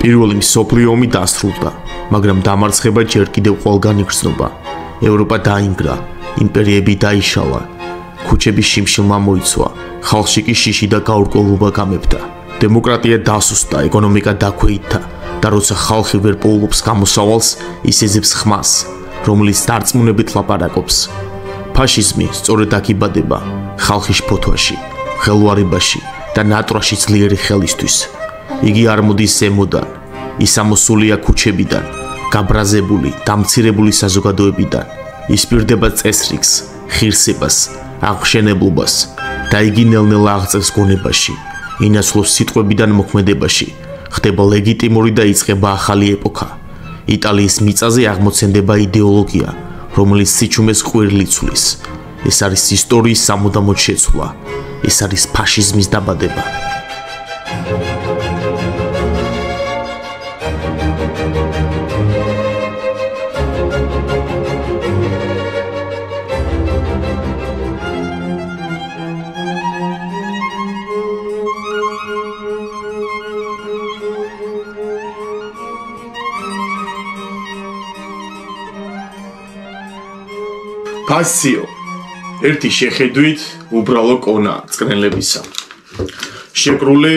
პირველი მსოფლიო ომი დასრულდა, მაგრამ დამარცხება ჯერ კიდევ ყველგან იგრძნობა. ევროპა დაინგრა, იმპერიები დაიშალა, ქუჩები შიმშილმა მოიცვა, ხალხში კი შიში და გაურკვევლობა გამებდა. დემოკრატია დასუსტდა, ეკონომიკა დაქვეითდა და როცა ხალხი ვერ პოულობს გამოსავალს, ის ეძებს ხმას, რომელიც დარწმუნებით ლაპარაკობს. ფაშიზმი სწორედ აქ იბადება, ხალხის ფოთვაში, ხელვარებაში და ნატრაში ძლიერი ხელისთვის. იგი არ მოდის ზემოდან, ის ამოსულია ქუჩებიდან, გაბრაზებული, დამცირებული საზოგადოებიდან. ის პირდება წესრიგს, ღირსებას, აღმშენებლობას და იგი ნელ-ნელა აღწევს გონებაში, ინაცვლოს სიტყვებიდან მოქმედებაში, ხდება ლეგიტიმური და იწყება ახალი ეპოქა. იტალიის მიწაზე აღმოცენდება იდეოლოგია, რომელიც სიჩუმეს ყვირლი ცვლის. ეს არის ისტორიის სამუდამოდ შეცვლა, ეს არის ფაშიზმის დაბადება. ფასიო ერთი შეხედვით უბრალო კონა წყნელებისა. შეკრული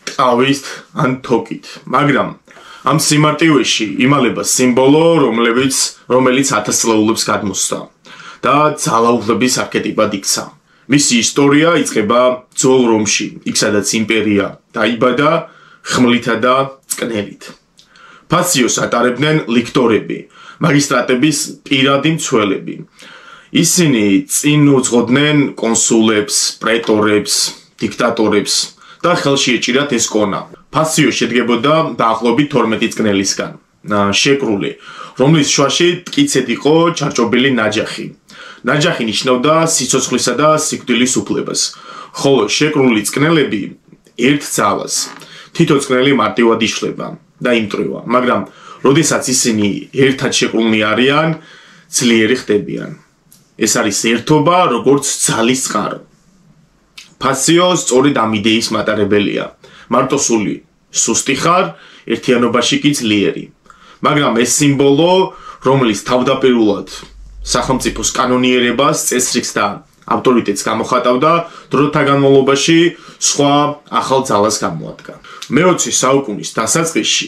ტყავით ან თოკით, მაგრამ ამ სიმარტივეში იმალება სიმბოლო, რომელიც ათასწლეულებს გადმოსდა და ძალაუფლების არქეტიპად იქცა. მისი ისტორია იწყება ძველ რომში, იქ სადაც იმპერია დაიბადა ხმლითა და წყნელით. ფასიოს ატარებდნენ ლიქტორები, მაგისტრატების პირადი მცველები. ისინი წინ უძღოდნენ კონსულებს, პრეტორებს, დიქტატორებს და ხელში ეჭირათ ეს კონა. ფასიო შედგებოდა დაახლოებით 12 წყნელისგან. შეკრული, რომლის შუაში მტკიცედ იყო ჩარჭობილი ნაჯახი. ნაჯახი ნიშნავდა სიცოცხლისა და სიკვდილის უფლებას, ხოლო შეკრული წყნელები ერთ ძალას. თითო წყნელი მარტივად იშლება და იმტრევა, მაგრამ როდესაც ისინი ერთად შეკრულნი არიან, ძლიერი ხდებიან. ეს არის ერთობა, როგორც ძალის წყარო. ფასიო სწორედ ამ იდეის მატარებელია. მარტოსული სუსტი ხარ, ერთიანობაში კი ძლიერი. მაგრამ ეს სიმბოლო, რომელიც თავდაპირველად სახელმწიფოს კანონიერებას, წესრიგს და ავტორიტეტს გამოხატავდა, დროთა განმავლობაში სხვა ახალ ძალას გამოადგა. მე-20 საუკუნის დასაწყისში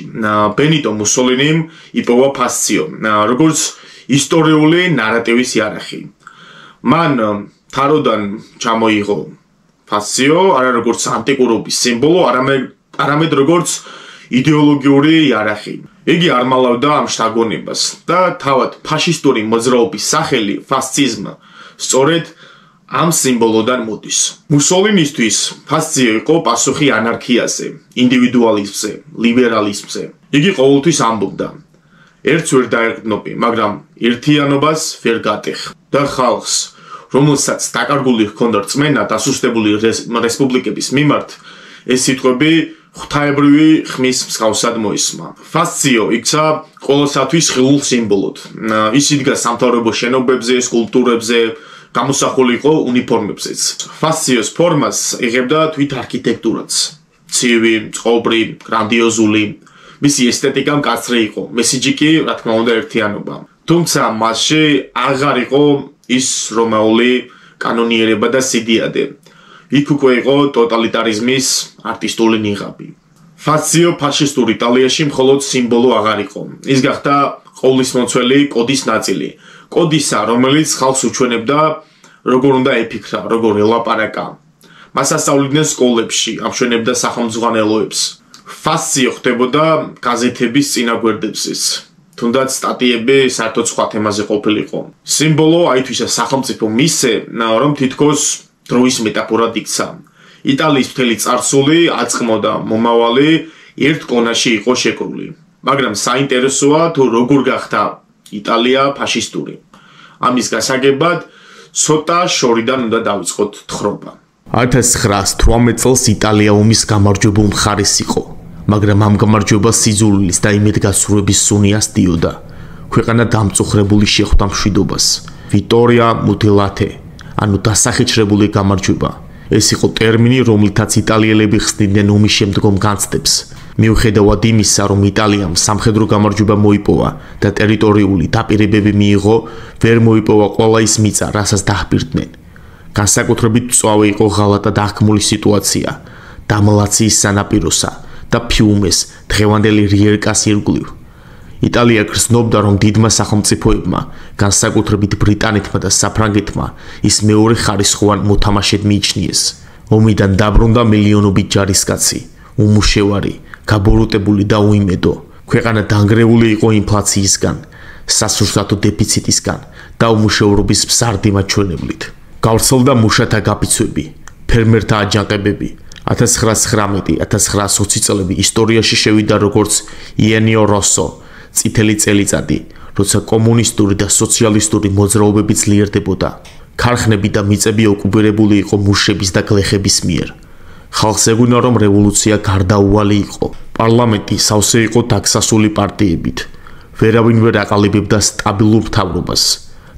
ბენიტო მუსოლინიმ იპოვა ფასიო, როგორც ისტორიული ნარატივის იარაღი. მან თაროდან ჩამოიღო ფასიო არა როგორც ანტიკურობის სიმბოლო, არამედ როგორც იდეოლოგიური იარაღი. იგი არ მალავდა ამ შთაგონებას და თავად ფაშისტური მოძრაობის სახელი ფასციზმი სწორედ ამ სიმბოლოდან მოდის. მუსოლინისთვის ფასიო იყო პასუხი ანარქიაზე, ინდივიდუალიზმზე, ლიბერალიზმზე. იგი ყოველთვის ამბობდა: ერთს ვერ დაერგნობი, მაგრამ ერთიანობას ვერ გატეხ და ხალხს, რომელსაც დაკარგული ჰქონდა რწმენა დასუსტებული რესპუბლიკების მიმართ, ეს სიტყვები ღვთაებრივი ხმის მსგავსად მოისმა. ფასიო იქცა ყოველსათვის ხილულ სიმბოლოდ. ის იდგა სამთავრობო შენობებზე, სკულპტურებზე, გამოსახული იყო უნიფორმებზეც. ფასიოს ფორმას იღებდა თვით არქიტექტურაც. ცივი, წყობრი, გრანდიოზული. მისი ესთეტიკა მკაცრი იყო, მესიჯი კი, რა თქმა უნდა, ერთიანობა. თუმცა მასში აღარ იყო ის რომაული კანონიერება და სიდიადე. იქ უკვე იყო ტოტალიტარიზმის არტისტული ნიღაბი. ფასიო ფაშისტურ იტალიაში მხოლოდ სიმბოლო აღარ იყო. ის გახდა ყოვლისმომცველი კოდის ნაწილი. კოდისა, რომელიც ხალხს უჩვენებდა, როგორ უნდა ეფიქრა, როგორ ელაპარაკა. მას ასწავლიდნენ სკოლებში, ამშვენებდა სახელმძღვანელოებს. ფასიო ხდებოდა გაზეთების წინაგვერდებზეც. თუნდაც სტატიები საერთოდ სხვა თემაზე ყოფილიყო. სიმბოლო აითვისა სახელმწიფო მისე, რომ თითქოს დროის მეტაფორად იქცა. იტალიის მთელი წარსული, აწყმო და მომავალი ერთ კონაში იყო შეკრული. მაგრამ საინტერესოა თუ როგორ გახდა იტალია ფაშისტური. ამის გასაგებად ცოტა შორიდან უნდა დავიწყოთ თხრობა. 1918 წელს იტალია ომის გამარჯვებულ მხარეს იყო, მაგრამ ამ გამარჯვებას სიძულვილის და იმედგაცრუების სუნი ასდიოდა. ქვეყანა დამწუხრებული შეხვდა მშვიდობას. ვიტორია მუტილატე, ანუ დასახიჩრებული გამარჯვება. ეს იყო ტერმინი, რომლითაც იტალიელები ხსნიდნენ ომის შემდგომ განცდებს. მიუხედავად იმისა, რომ იტალიამ სამხედრო გამარჯვება მოიპოვა და ტერიტორიული დაპირებები მიიღო, ვერ მოიპოვა ყველა ის მიწა, რასაც დაჰპირდნენ. განსაკუთრებით მწვავე იყო ღალატად აღქმული სიტუაცია დამალაციის სანაპიროსა და ფიუმეს დღევანდელი რიერკას ირგვლივ. იტალია გრძნობდა, რომ დიდმა სახელმწიფოებმა, განსაკუთრებით ბრიტანეთმა და საფრანგეთმა, ის მეორე ხარისხოვან მოთამაშედ მიიჩნიეს. ომიდან დაბრუნდა მილიონობით ჯარისკაცი, უმუშევარი, გაბოროტებული და უიმედო. ქვეყანა დანგრეული იყო ინფლაციისგან, სასურსათო დეფიციტისგან და უმუშევრობის მზარდი მაჩვენებლით. გავრცელდა მუშათა გაფიცვები, ფერმერთა აჯანყებები. 1919-1920 წლები ისტორიაში შევიდა როგორც იენიო როსო, წითელი წელიწადი, როცა კომუნისტური და სოციალისტური მოძრაობები ძლიერდებოდა. ქარხნები და მიწები ოკუპირებული იყო მუშების და გლეხების მიერ. ხალხს ეგუნა, რომ რევოლუცია გარდაუვალი იყო. პარლამენტი სავსე იყო დაქსასული პარტიებით. ვერავინ ვერ აყალიბებდა სტაბილურ მთავრობას.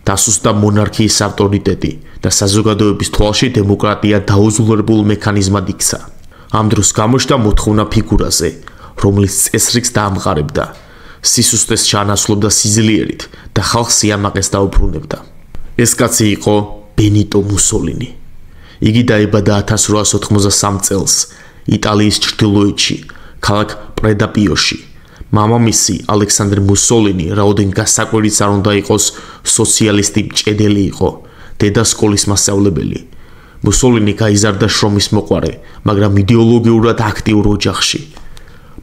დასუსტდა მონარქიის ავტორიტეტი და საზოგადოების თვალში დემოკრატია დაუზულებულ მექანიზმად იქცა. ამ დროს გამოჩნდა მოთხოვნა ფიგურაზე, რომლის წესრიგს დაამყარებდა, სისუსტეს ჩაანაცვლებდა სიძლიერით და ხალხს სიამაყეს დაუბრუნებდა. ეს კაცი იყო ბენიტო მუსოლინი. იგი დაიბადა 1893 წელს იტალიის ჩრდილოეთში, ქალაქ პრედაპიოში. მამამისი ალექსანდრე მუსოლინი რაოდენ გასაკვირიც არ უნდა იყოს სოციალისტი მჭედელი იყო, დედა სკოლის მასწავლებელი. მუსოლინი გაიზარდა შრომის მოყვარე, მაგრამ იდეოლოგიურად აქტიურ ოჯახში.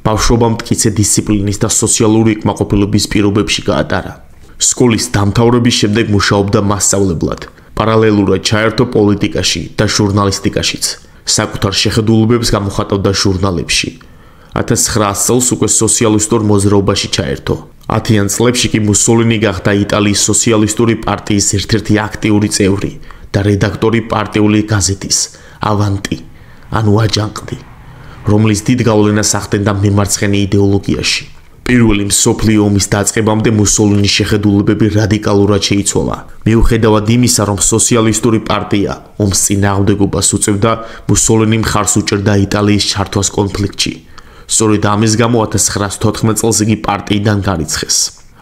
ბავშვობა მტკიცე დისციპლინის და სოციალური კმაყოფილების პირობებში გაატარა. სკოლის დამთავრების შემდეგ მუშაობდა მასწავლებლად. პარალელურად ჩაერთო პოლიტიკაში და ჟურნალისტიკაშიც. საკუთარ შეხედულებებს გამოხატავდა ჟურნალებში. 1900 წელს უკვე სოციალისტურ მოძრაობაში ჩაერთო. 10-იან წლებში კი მუსოლინი გახდა იტალიის სოციალისტური პარტიის ერთ-ერთი აქტიური წევრი და რედაქტორი პარტიული გაზეთის ავანტი, ანუ აჯანყდი, რომლის დიდ გავლენას ახდენდა მემარცხენე იდეოლოგიაში. პირველი მსოფლიო ომის დაწყებამდე მუსოლინის შეხედულებები რადიკალურად შეიცვალა. მიუხედავად იმისა, რომ სოციალისტური პარტია ომს წინააღმდეგობას უწევდა, მუსოლინი მხარს უჭერდა იტალიის ჩართვას კონფლიქტში. სწორედ ამის გამო 1914 წელს იგი პარტიიდან გარიცხეს.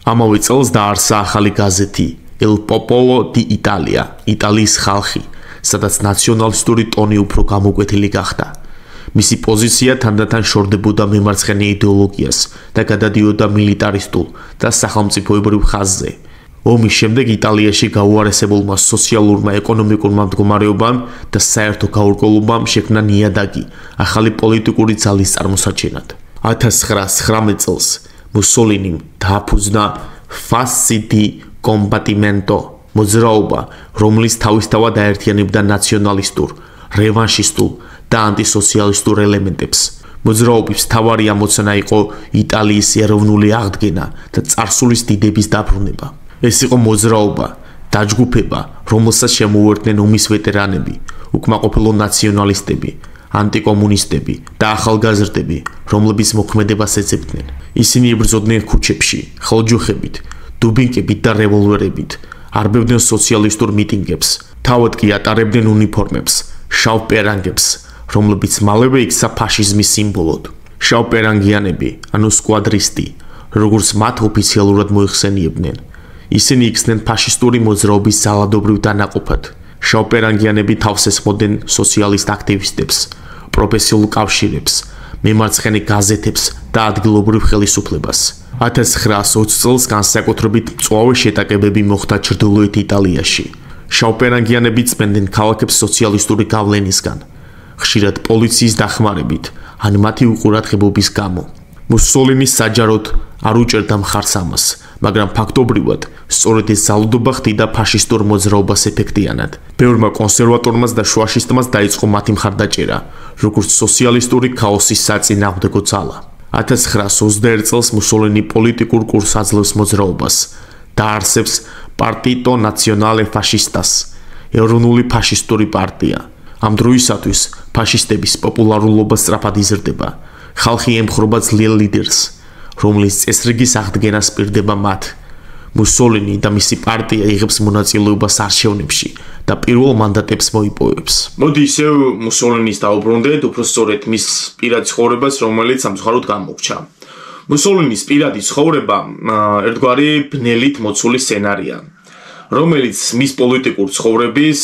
ამავე წელს დაარსა ახალი გაზეთი El Popolo di Italia, იტალიის ხალხი, სადაც ნაციონალისტური ტონი უფრო გამოკვეთილი გახდა. მისი პოზიცია თანდათან შორდებოდა მემარცხენე იდეოლოგიას და გადადიოდა მილიტარისტულ და სახელმწიფოებრივ ხაზზე. ომის შემდეგ იტალიაში გაუარესებულმა სოციალურმა ეკონომიკურმა მდგომარეობამ და საერთო გაურკვევლობამ შექმნა ნიადაგი ახალი პოლიტიკური ძალის წარმოსაჩენად. 1919 წელს მუსოლინიმ დააფუძნა Fasci di Combattimento მოძრაობა, რომლის თავისთავად აერთიანებდა ნაციონალისტურ, რევანშისტულ და ანტისოციალისტურ ელემენტებს. მოძრაობის მთავარი ამოცანა იყო იტალიის ეროვნული აღდგენა და წარსულის დიდების დაბრუნება. ეს იყო მოძრაობა, დაჯგუფება, რომელსაც შემოუერთდნენ ომის ვეტერანები, უკმაყოფილო ნაციონალისტები, ანტიკომუნისტები და ახალგაზრდები, რომლებიც მოქმედებას ეძებდნენ. ისინი იბრძოდნენ ქუჩებში, ხელჯოხებით, დუბინკებით და რევოლვერებით, არბევდნენ სოციალისტურ მიტინგებს, თავად კი ატარებდნენ უნიფორმებს, შავ პერანგებს, რომლებიც მალევე იქცა ფაშიზმის სიმბოლოდ. შავპერანგიანები, ანუ სკვადრისტი, როგორც მათ ოფიციალურად მოიხსენიებდნენ. ისინი იქცნენ ფაშისტური მოძრაობის ძალადობრივ დანაყოფად. შავპერანგიანები თავს ესხმოდნენ სოციალისტ აქტივისტებს, პროფესიულ კავშირებს, მემარცხენე გაზეთებს და ადგილობრივ ხელისუფლებას. 1920 წელს განსაკუთრებით მწვავე შეტაკებები მოხდა ჩრდილოეთ იტალიაში. შავპერანგიანები წმენდნენ ქალაქებს სოციალისტური გავლენისგან, ხშირად პოლიციის დახმარებით, ან მათი უყურადღებობის გამო. მუსოლინი საჯაროდ არ უჭერდა მხარს ამას, მაგრამ ფაქტობრივად სწორედ ეს ძალადობა ხდიდა ფაშისტურ მოძრაობას ეფექტიანად. ბევრმა კონსერვატორმაც და შუაშისტმაც დაიწყო მათი მხარდაჭერა, როგორც სოციალისტური ქაოსის საწინააღმდეგო ძალა. 1921 წელს მუსოლინი პოლიტიკურ კურსს აძლევს მოძრაობას და არსებს პარტიტო ნაციონალე ფაშისტას, ეროვნული ფაშისტური პარტია. ამ დროისათვის ფაშისტების პოპულარულობა სწრაფად იზრდება. ხალხი ემხრობა ძლიერ ლიდერს, რომლის წესრიგის აღდგენას პირდება მათ. მუსოლინი და მისი პარტია იღებს მონაწილეობას არჩევნებში და პირველ მანდატებს მოიპოვებს. მოდი ისევ მუსოლინის დაუბრუნდეთ, უბრალოდ მის პირად ცხოვრებას, რომელიც სამწუხაროდ გამოგვჩა. მუსოლინის პირადი ცხოვრება ერთგვარი ბნელით მოცული სცენარია, რომელიც მის პოლიტიკურ ცხოვრების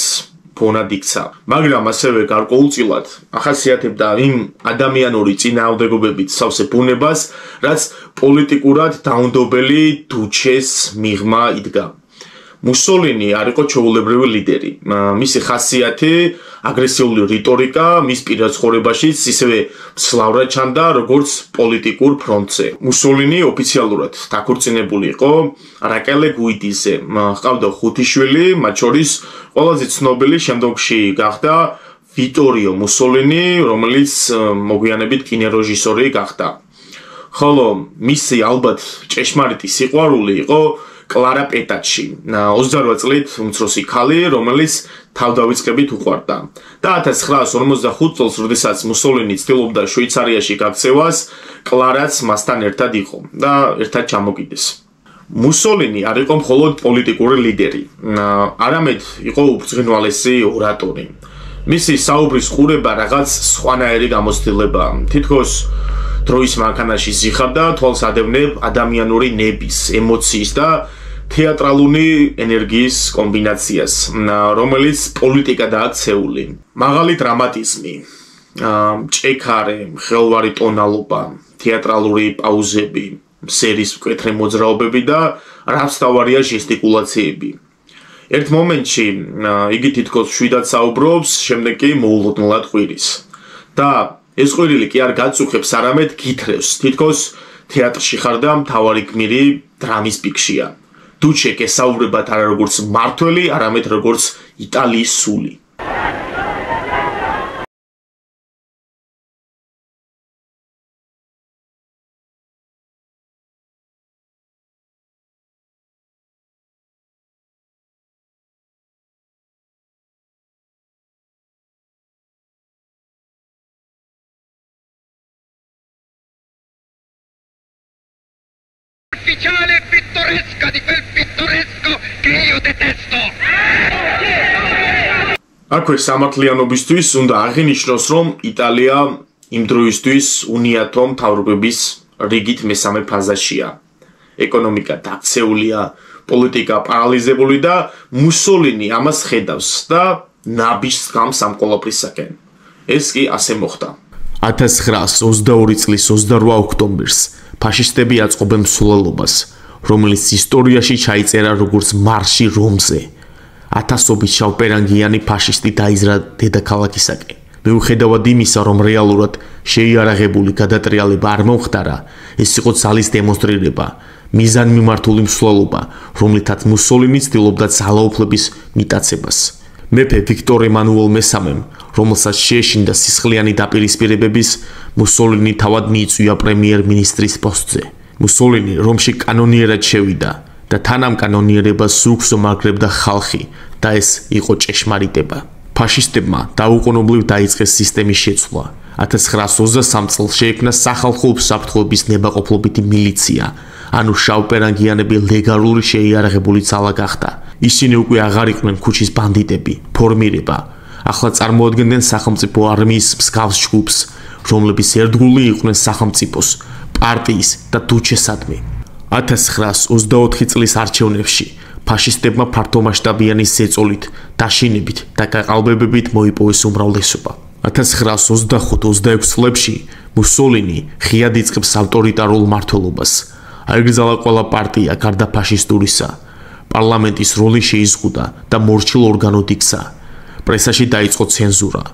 ფონად იქცა, მაგრამ ასევე გარკვეულწილად ახასიათებდა იმ ადამიანური წინააღმდეგობებით სავსე ბუნებას, რაც პოლიტიკურად დაუნდობელი დუჩეს მიღმა იდგა. მუსოლინი არ იყო ჩვეულებრივი ლიდერი. მისი ხასიათი, აგრესიული რიტორიკა მის პირად ცხოვრებაშიც ისევე მცლავრად ჩანდა, როგორც პოლიტიკურ ფრონტზე. მუსოლინი ოფიციალურად დაქორწინებული იყო რაკელე გუიდიზე. ჰყავდა 5 შვილი, მათ შორის ყველაზე ცნობილი შემდგომში გახდა ვიტორიო მუსოლინი, რომელიც მოგვიანებით კინორეჟისორი გახდა. ხოლო მისი ალბათ ჭეშმარიტი სიყვარული იყო კლარა პეტაჩი, 28 წლით უმცროსი ქალი, რომელიც თავდავიწყებით უყვარდა. და 1945 წელს, როდესაც მუსოლინი ცდილობდა შვეიცარიაში გაქცევას, კლარაც მასთან ერთად იყო და ერთად ჩამოკიდეს. მუსოლინი არ იყო მხოლოდ პოლიტიკური ლიდერი, არამედ იყო უბრძღინვალესი ორატორი. მისი საუბრის ყურება რაღაც სხვანაირი გამოცდილება, თითქოს დროის მანქანაში ზიხავდა თვალს ადევნებ ადამიანური ნების, ემოციის და თეატრალური ენერგიის კომბინაციას, რომელიც პოლიტიკადაა ქცეული. მაღალი დრამატიზმი, ჭექარე, ხელვარი ტონალობა, თეატრალური პაუზები, სერის მკვეთრი მოძრაობები და რამსთავარია ჟესტიკულაციები. ერთ მომენტში იგი თითქოს შვიდად საუბრობს, შემდეგ კი მოულოდნელად ყვირის. და ეს ყვირილი კი არ გაწუხებს, არამედ გითხრევს, თითქოს თეატრში ხარ და მთავარი გმირი დრამის პიკშია. დუჩე გესაუბრებათ არა როგორც მმართველი, არამედ როგორც იტალიის სული. Ufficiale pittoresca di quel pittoresco che io detesto. აქვე სამართლიანობისთვის უნდა აღინიშნოს, რომ იტალია იმ დროისთვის უნიათო მთავრობების რიგით მესამე ფაზაშია. ეკონომიკა დაქცეულია, პოლიტიკა პარალიზებული და მუსოლინი ამას ხედავს და ნაბიჯს გამს ამ ყველაფრისაკენ. ეს კი ასე მოხდა. 1922 წლის 28 ოქტომბერს ფაშისტები აწყობენ მსვლელობას, რომელიც ისტორიაში ჩაიწერა როგორც მარში რომზე. ათასობით შავპერანგიანი ფაშისტი დაიზრა დედაქალაქისაკენ. მიუხედავად იმისა, რომ რეალურად შეიარაღებული გადატრიალება არ მომხდარა, ეს იყო ძალის დემონსტრირება, მიზანმიმართული მსვლელობა, რომლითაც მუსოლინი ცდილობდა ძალაუფლების მიტაცებას. მეფე ვიქტორ ემანუელ მესამემ, რომელსაც შეეშინდა სისხლიანი დაპირისპირებების, მუსოლინი თავად მიიწვია პრემიერ-მინისტრის პოსტზე. მუსოლინი რომში კანონიერად შევიდა და თან ამ კანონიერებას ზურგს უმაგრებდა ხალხი და ეს იყო ჭეშმარიტება. ფაშისტებმა დაუყოვნებლივ დაიწყეს სისტემის შეცვლა. 1923 წელს შეიქმნა სახალხო უსაფრთხოების ნებაყოფლობითი მილიცია, ანუ შავპერანგიანები ლეგალური შეიარაღებული ძალა გახდა. ისინი უკვე აღარ იყვნენ ქუჩის ბანდიტები, ფორმირება. ახლა წარმოადგენდნენ სახელმწიფო არმიის მსგავს ჯგუფს, რომლების ერთგული იყვნენ სახელმწიფოს, პარტიის და დუჩესადმი. 1924 წლის არჩევნებში ფაშისტებმა ფართომასშტაბიანი ზეწოლით, დაშინებით და გაყალბებებით მოიპოვეს უმრავლესობა. 1925-26 წლებში მუსოლინი ღიად იწყებს ავტორიტარულ მმართველობას. აიგრძალა ყველა პარტია გარდა ფაშისტურისა. პარლამენტის როლი შეიზღუდა და მორჩილ ორგანოდ იქცა. პრესაში დაიწყო ცენზურა.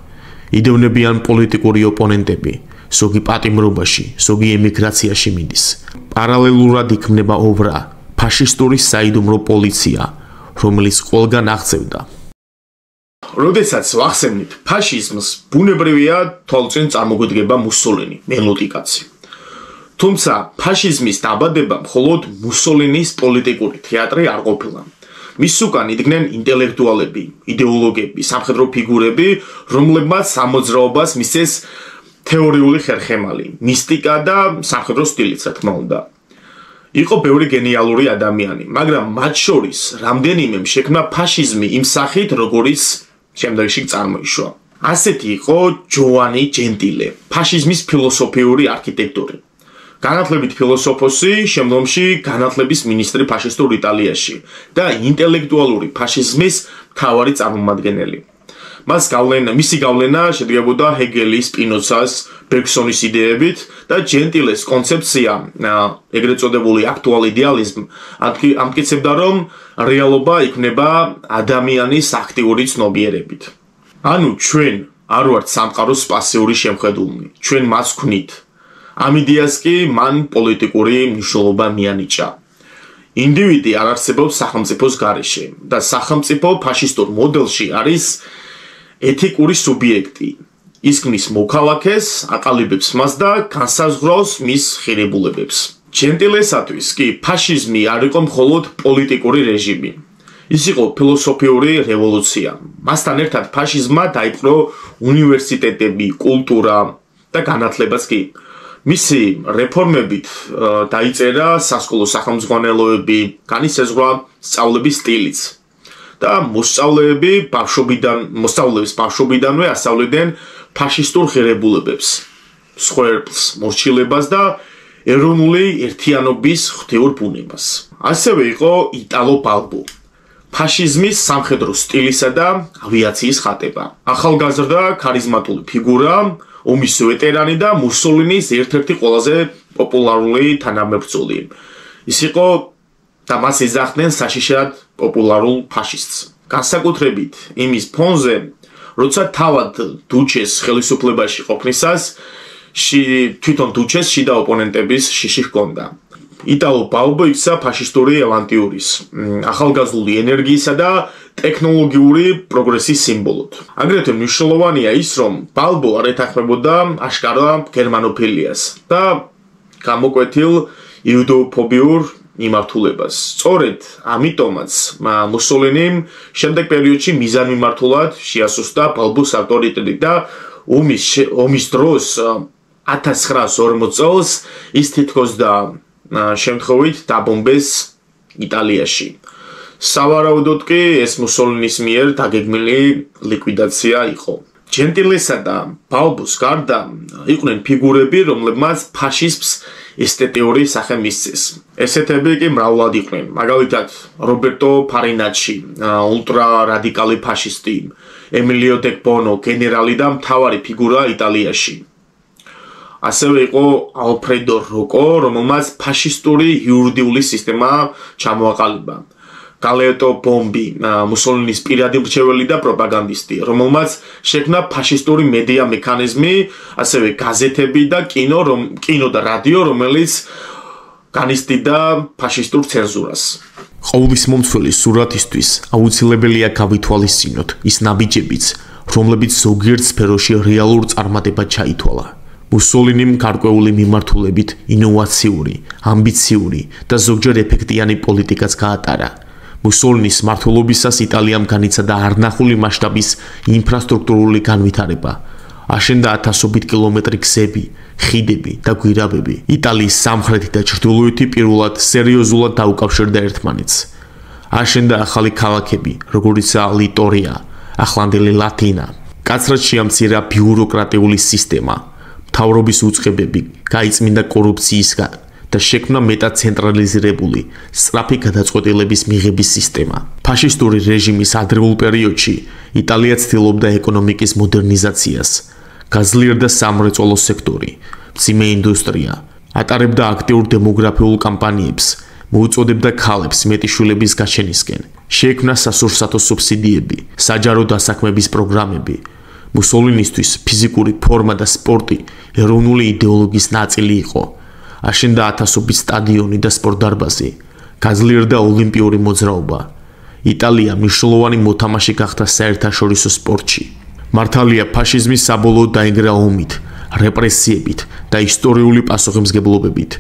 იდევნებიან პოლიტიკური ოპონენტები, ზოგი პატიმრობაში, ზოგი ემიგრაციაში მიდის. პარალელურად იქმნება ოვრა, ფაშისტური საიდუმლო პოლიცია, რომელიც ყველგან აღწევდა. როდესაც ვახსენით ფაშიზმს, ბუნებრივია თვალწინ წარმოგვიდგება მუსოლინი, მელოდი კაცი. თუმცა ფაშიზმის დაბადება მხოლოდ მუსოლინის პოლიტიკური თეატრი არ ყოფილა. მის უკან იდგნენ ინტელექტუალები, იდეოლოგები, სამხედრო ფიგურები, რომლებმაც ამოძრაობას მისცეს თეორიული ხერხემალი, მისტიკა და სამხედრო სტილიც, რა თქმა უნდა. იყო ბევრი გენიალური ადამიანი, მაგრამ მათ შორის რამდენიმემ შექმნა ფაშიზმი იმ სახით, როგორიც შემდეგში წარმოიშვა. ასეთი იყო ჯოვანი ჯენტილე, ფაშიზმის ფილოსოფიური არქიტექტორი. განათლებით ფილოსოფოსი, შემდგომში განათლების მინისტრი ფაშისტურ იტალიაში და ინტელექტუალური ფაშიზმის მთავარი წარმომადგენელი. მისი გავლენა შედგებოდა ჰეგელის, სპინოცას, ბერგსონის იდეებით და ჯენტილეს კონცეფცია, ეგრეთ წოდებული აქტუალ იდეალიზმ, ამტკიცებდა, რომ რეალობა იქმნება ადამიანის აქტიური ცნობიერებით. ანუ ჩვენ არ ვართ სამყაროს პასიური შემხედულნი, ჩვენ მას ვქნით. ამ იდეას კი მან პოლიტიკური მნიშვნელობა მიანიჭა. ინდივიდი არ არსებობს სახელმწიფოს გარეშე და სახელმწიფო ფაშისტურ მოდელში არის ეთიკური სუბიექტი. ის ქმნის მოქალაქეს, აყალიბებს მას და განსაზღვრავს მის ღირებულებებს. ჯენტილესათვის კი ფაშიზმი არ იყო მხოლოდ პოლიტიკური რეჟიმი. ის იყო ფილოსოფიური რევოლუცია. მასთან ერთად ფაშიზმმა დაიპყრო უნივერსიტეტები, კულტურა და განათლებაც კი. მისი რეფორმებით დაიწერა სასკოლო სახელმძღვანელოები, განისაზღვრა სწავლების სტილიც. და მოსწავლეების ბავშვობიდანვე ასწავლიდნენ ფაშისტურ ღირებულებებს, მსხვერპლს, მორჩილებას და ეროვნული ერთიანობის ღვთიურ ბუნებას. ასევე იყო იტალო ბალბო, ფაშიზმის სამხედრო სტილისა და ავიაციის ხატება. ახალგაზრდა ქარიზმატული ფიგურა, ომის ვეტერანი და მუსოლინის ერთ-ერთი ყველაზე პოპულარული თანამებრძოლი. ის იყო და მას ეძახდნენ საშიშად პოპულარულ ფაშისტს. განსაკუთრებით იმის ფონზე, როცა თავად დუჩეს ხელისუფლებაში ყოფნისას, თვითონ დუჩეს შიდა ოპონენტების შიში ჰქონდა. იტალო ბალბო იქცა ფაშისტური ავანტიურის, ახალგაზრდული ენერგიისა და ტექნოლოგიური პროგრესის სიმბოლოდ. აგრეთვე მნიშვნელოვანია ის, რომ ბალბო არ ეთანხმებოდა აშკარა გერმანოფილიას და გამოკვეთილ იუდოფობიურ მიმართულებას. სწორედ ამიტომაც მუსოლინიმ შემდეგ პერიოდში მიზანმიმართულად შეასუსტა ბალბოს ავტორიტეტი და ომის დროს 1940 წელს ის თითქოს და შემთხვევით დაბომბეს იტალიაში. სავარაუდოდ კი ეს მუსოლინის მიერ დაგეგმილი ლიკვიდაცია იყო. ჯენტილესა და ბალბოს გარდა იყვნენ ფიგურები, რომლებმაც ფაშიზმს ესთეტიური სახე მისცეს. ესეთები კი მრავლად იყვნენ, მაგალითად რობერტო ფარინაჩი, ულტრა რადიკალი ფაშისტი, ემილიო დე ბონო, გენერალი და მთავარი ფიგურა იტალიაში. ასევე იყო ალფრედო როკო, რომელმაც ფაშისტური იურიდიული სისტემა ჩამოაყალიბა. გალეტო ბომბი, მუსოლინის პირადი მრჩეველი და პროპაგანდისტი, რომელმაც შექმნა ფაშისტური მედია მექანიზმი, ასევე გაზეთები და კინო და რადიო, რომელიც განიცდიდა ფაშისტურ ცენზურას. ყოვლის მომცველის სურათისთვის აუცილებელია გავითვალისწინოთ ის ნაბიჯებიც, რომლებიც ზოგიერთ სფეროში რეალურ წარმატებად ჩაითვალა. მუსოლინიმ გარკვეული მიმართულებით ინოვაციური, ამბიციური და ზოგჯერ ეფექტიანი პოლიტიკაც გაატარა. მუსოლინის მმართველობისას იტალიამ განიცადა არნახული მასშტაბის ინფრასტრუქტურული განვითარება. აშენდა ათასობით კილომეტრი გზები, ხიდები და გვირაბები. იტალიის სამხრეთი და ჩრდილოეთი პირველად სერიოზულად დაუკავშირდა ერთმანეთს. აშენდა ახალი ქალაქები, როგორიცაა ლიტორია, ახლანდელი ლატინა. კაცრად შეამცირა ბიუროკრატიული სისტემა. მთავრობის უწყებები გაიწმინდა კორუფციისგან და შექმნა მეტად ცენტრალიზირებული სწრაფი გადაწყვეტილების მიღების სისტემა. ფაშისტური რეჟიმის ადრეულ პერიოდში იტალია ცდილობდა ეკონომიკის მოდერნიზაციას, გაძლიერდა სამრეწველო სექტორი, მძიმე ინდუსტრია, ატარებდა აქტიურ დემოგრაფიულ კამპანიებს, მოუწოდებდა ქალებს მეტი შვილების გაჩენისკენ, შექმნა სასურსათო სუბსიდიები, საჯარო დასაქმების პროგრამები. მუსოლინისთვის ფიზიკური ფორმა და სპორტი ეროვნული იდეოლოგიის ნაწილი იყო. აშენდა ათასობით სტადიონი და სპორტდარბაზი, გაძლიერდა ოლიმპიური მოძრაობა. იტალია მნიშვნელოვანი მოთამაშე გახდა საერთაშორისო სპორტში. მართალია ფაშიზმი საბოლოოდ დაინგრა ომით, რეპრესიებით და ისტორიული პასუხისმგებლობებით,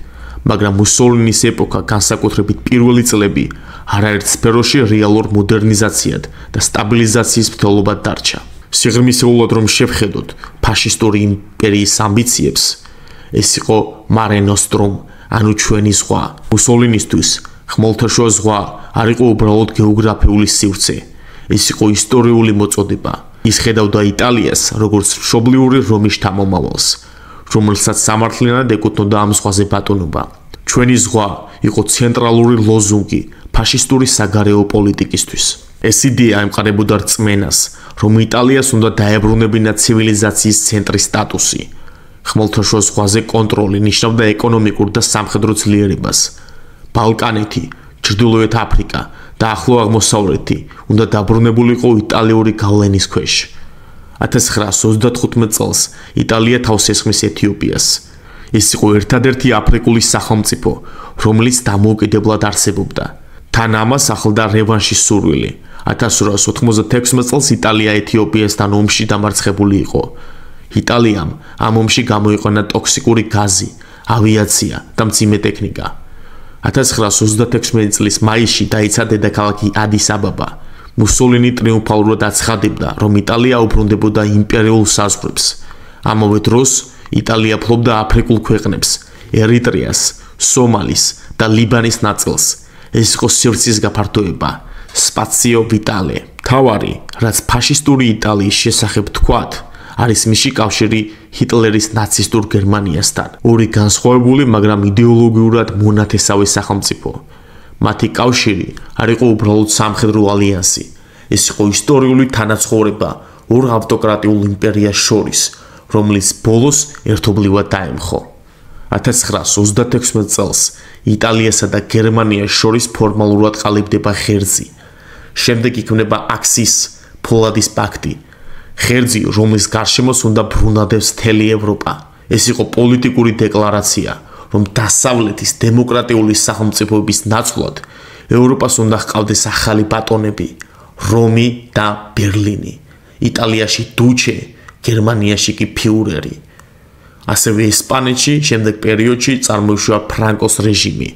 მაგრამ მუსოლინის ეპოქა, განსაკუთრებით პირველი წლები, არაერთ სფეროში რეალურ მოდერნიზაციად და სტაბილიზაციის მცდელობად დარჩა. სიღრმისეულად რომ შევხედოთ ფაშისტური იმპერიის ამბიციებს, ეს იყო მარე ნოსტრუმ, ანუ ჩვენი ზღვა. მუსოლინისთვის ხმელთაშუა ზღვა არ იყო უბრალოდ გეოგრაფიული სივრცე, ეს იყო ისტორიული მოწოდება. ის ხედავდა იტალიას როგორც მშობლიური რომის შთამომავალს, რომელსაც სამართლიანად ეკუთვნოდა ამ ზღვაზე ბატონობა. ჩვენი ზღვა იყო ცენტრალური ლოზუნგი ფაშისტური საგარეო პოლიტიკისთვის. ეს იდეა ემყარებოდა რწმენას, რომ იტალიას უნდა დაებრუნებინა ცივილიზაციის ცენტრის სტატუსი. ხმელთაშუა ზღვაზე კონტროლი ნიშნავდა ეკონომიკურ და სამხედრო ძლიერებას. ბალკანეთი, ჩრდილოეთ აფრიკა და ახლო აღმოსავლეთი უნდა დაბრუნებულიყო იტალიური გავლენის ქვეშ. 1935 წელს იტალია თავს ესხმის ეთიოპიას. ეს იყო ერთადერთი აფრიკული სახელმწიფო, რომელიც დამოუკიდებლად არსებობდა. თან ამას ახლდა რევანშის სურვილი. 1896 წელს იტალია ეთიოპიასთან ომში დამარცხებული იყო. იტალიამ ამ ომში გამოიყენა ტოქსიკური გაზი, ავიაცია და მძიმე ტექნიკა. 1936 წლის მაისში დაიცა დედაქალაქი ადის-აბაბა. მუსოლინი ტრიუმფალურად აცხადებდა, რომ იტალია უბრუნდებოდა იმპერიულ საზღვრებს. ამავე დროს იტალია ფლობდა აფრიკულ ქვეყნებს, ერიტრეას, სომალის და ლიბანის ნაწილს. ეს იყო სივრცის გაფართოება, სპაციო ვიტალე. თავარი, რაც ფაშისტური იტალიის შესახებ თქვათ, არის მისი კავშირი ჰიტლერის ნაცისტურ გერმანიასთან. ორი განსხვავებული, მაგრამ იდეოლოგიურად მონათესავე სახელმწიფო. მათი კავშირი არ იყო უბრალოდ სამხედრო ალიანსი. ეს იყო ისტორიული თანაცხოვრება ორ ავტოკრატიულ იმპერიას შორის, რომლის ბოლოს ერთობლივად დაემხო. 1936 წელს იტალიასა და გერმანიას შორის ფორმალურად ყალიბდება ხერძი. შემდეგ იქმნება აქსის ფოლადის პაქტი. ხერძი, რომლის გარშემოს უნდა ბრუნავდეს მთელი ევროპა. ეს იყო პოლიტიკური დეკლარაცია, რომ დასავლეთის დემოკრატიული სახელმწიფოების ნაცვლად ევროპას უნდა ჰყავდეს ახალი ბატონები, რომი და ბერლინი. იტალიაში დუჩე, გერმანიაში კი ფიურერი. ასევე ესპანეთში შემდეგ პერიოდში წარმოიშვა ფრანკოს რეჟიმი,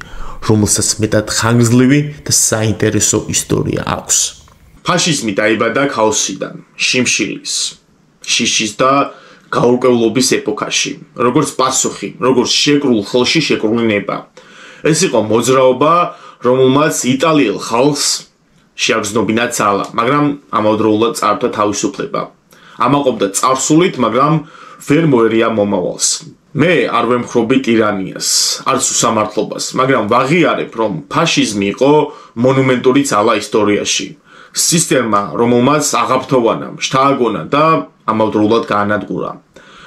რომელსაც მეტად ხანგრძლივი და საინტერესო ისტორია აქვს. ფაშიზმი დაიბადა ქაოსიდან, შიმშილის, შიშის და გაურკვევლობის ეპოქაში, როგორც პასუხი, როგორც შეკრულ ხელში შეკრული ნება. ეს იყო მოძრაობა, რომელმაც იტალიელ ხალხს შეაგრძნობინა ძალა, მაგრამ ამავდროულად წართა თავისუფლება. ამაყობდა წარსულით, მაგრამ ვერ მოერია მომავალს. მე არ ვემხრობი ტირანიას, არც უსამართლობას, მაგრამ ვაღიარებ, რომ ფაშიზმი იყო მონუმენტური ძალა ისტორიაში. სისტემა, რომელმაც აღაფრთოვანა, შთააგონა და ამავდროულად გაანადგურა.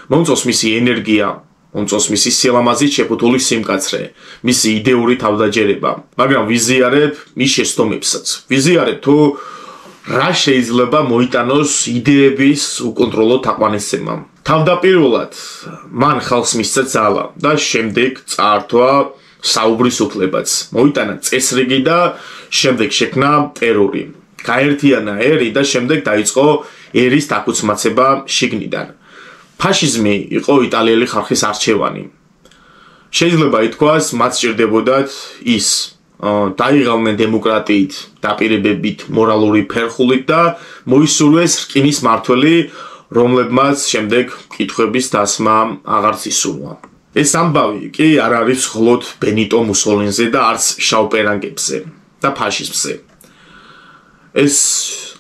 მომწონს მისი ენერგია, მომწონს მისი სილამაზით შეფუთული სიმკაცრე, მისი იდეური თავდაჯერება, მაგრამ ვიზიარებ მის შეცდომებსაც. ვიზიარებ თუ რა შეიძლება მოიტანოს იდეების უკონტროლო თაყვანისცემა. თავდაპირველად მან ხალხს მისცა ძალა და შემდეგ წაართვა საუბრის უფლებაც. მოიტანა წესრიგი და შემდეგ შექმნა ტერორი. გაერთიანა ერი და შემდეგ დაიწყო ერის დაქუცმაცება შიგნიდან. ფაშიზმი იყო იტალიელი ხალხის არჩევანი. შეიძლება ითქვას, მათ სჭირდებოდათ ის დაიღალნენ დემოკრატიით, დაპირებებით, მორალური ფერხულით და მოისურვეს რკინის მართველი, რომლებმაც შემდეგ კითხვების დასმა აღარც ისურვა. ეს ამბავი კი არ არის მხოლოდ ბენიტო მუსოლინზე და არც შავპერანგებზე და ფაშიზმზე. ეს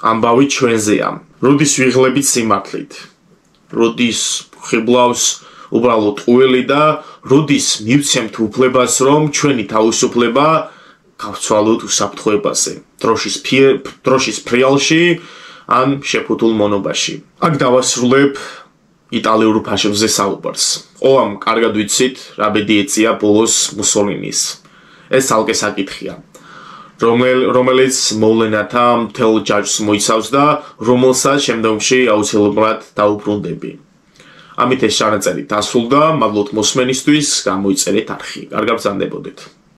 ამბავი ჩვენზეა. როდის ვიღლებით სიმართლით, როდის ხიბლავს უბრალოდ ყველი და როდის მივცემთ უფლებას, რომ ჩვენი თავისუფლება გავცვალოთ უსაფრთხოებაზე, დროშის ფრიალში ან შეფუთულ მონობაში. აქ დავასრულებ იტალიურ ფაშიზმზე საუბარს. ყოველამ კარგად ვიცით, რა ბედი ეწია ბოლოს მუსოლინის. ეს ალკე საკითხია, რომელიც მოვლენათა მთელ ჯაჭვს მოიცავს და რომელსაც შემდგომში აუცილებლად დაუბრუნდები. ამით ეს ჩანაწერი დასრულდა, მადლობთ მოსმენისთვის, გამოიწერეთ არხი. კარგად ბრძანდებოდეთ.